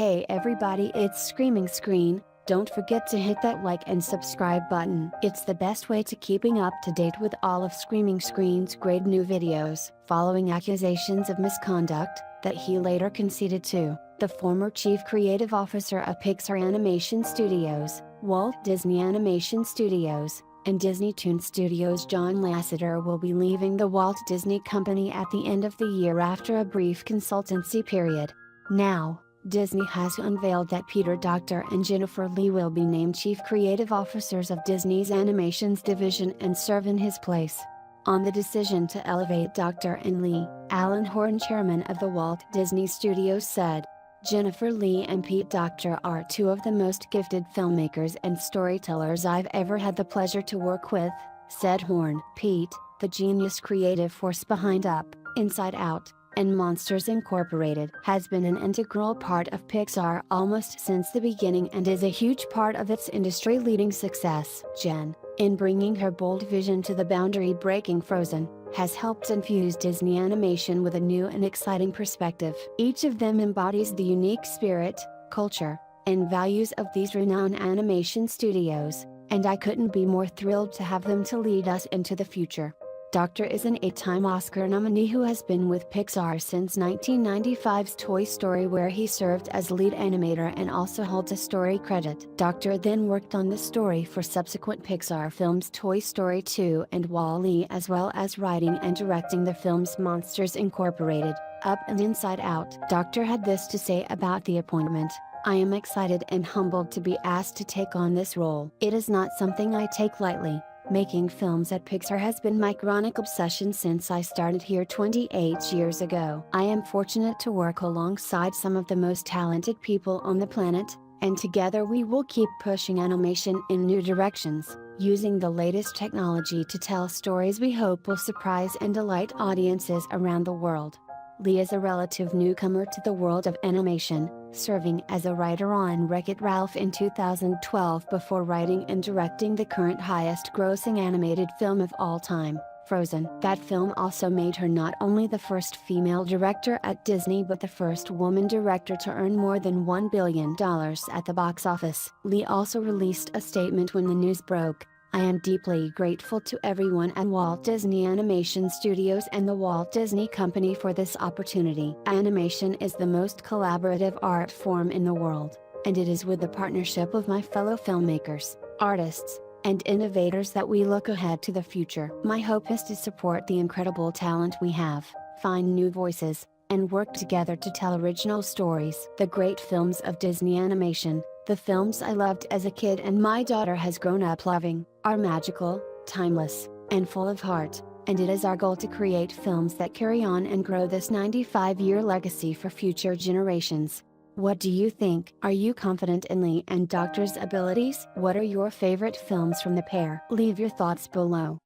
Hey everybody, it's Screaming Screen. Don't forget to hit that like and subscribe button. It's the best way to keeping up to date with all of Screaming Screen's great new videos. Following accusations of misconduct, that he later conceded to, the former chief creative officer of Pixar Animation Studios, Walt Disney Animation Studios, and Disney Toon Studios, Jon Lasseter will be leaving the Walt Disney Company at the end of the year after a brief consultancy period. Now, Disney has unveiled that Peter Docter and Jennifer Lee will be named Chief Creative Officers of Disney's Animations division and serve in his place. On the decision to elevate Docter and Lee, Alan Horn, chairman of the Walt Disney Studios, said, "Jennifer Lee and Pete Docter are two of the most gifted filmmakers and storytellers I've ever had the pleasure to work with," said Horn. Pete, the genius creative force behind Up, Inside Out, and Monsters Incorporated, has been an integral part of Pixar almost since the beginning and is a huge part of its industry-leading success. Jen, in bringing her bold vision to the boundary-breaking Frozen, has helped infuse Disney animation with a new and exciting perspective. Each of them embodies the unique spirit, culture, and values of these renowned animation studios, and I couldn't be more thrilled to have them to lead us into the future. Docter is an 8-time Oscar nominee who has been with Pixar since 1995's Toy Story, where he served as lead animator and also holds a story credit. Docter then worked on the story for subsequent Pixar films Toy Story 2 and Wall-E, as well as writing and directing the films Monsters Incorporated, Up and Inside Out. Docter had this to say about the appointment: "I am excited and humbled to be asked to take on this role. It is not something I take lightly. Making films at Pixar has been my chronic obsession since I started here 28 years ago. I am fortunate to work alongside some of the most talented people on the planet, and together we will keep pushing animation in new directions, using the latest technology to tell stories we hope will surprise and delight audiences around the world." Lee is a relative newcomer to the world of animation, serving as a writer on Wreck-It Ralph in 2012 before writing and directing the current highest-grossing animated film of all time, Frozen. That film also made her not only the first female director at Disney but the first woman director to earn more than $1 billion at the box office. Lee also released a statement when the news broke: "I am deeply grateful to everyone at Walt Disney Animation Studios and the Walt Disney Company for this opportunity. Animation is the most collaborative art form in the world, and it is with the partnership of my fellow filmmakers, artists, and innovators that we look ahead to the future. My hope is to support the incredible talent we have, find new voices, and work together to tell original stories. The great films of Disney animation, the films I loved as a kid and my daughter has grown up loving, are magical, timeless, and full of heart, and it is our goal to create films that carry on and grow this 95-year legacy for future generations." What do you think? Are you confident in Lee and Docter's abilities? What are your favorite films from the pair? Leave your thoughts below.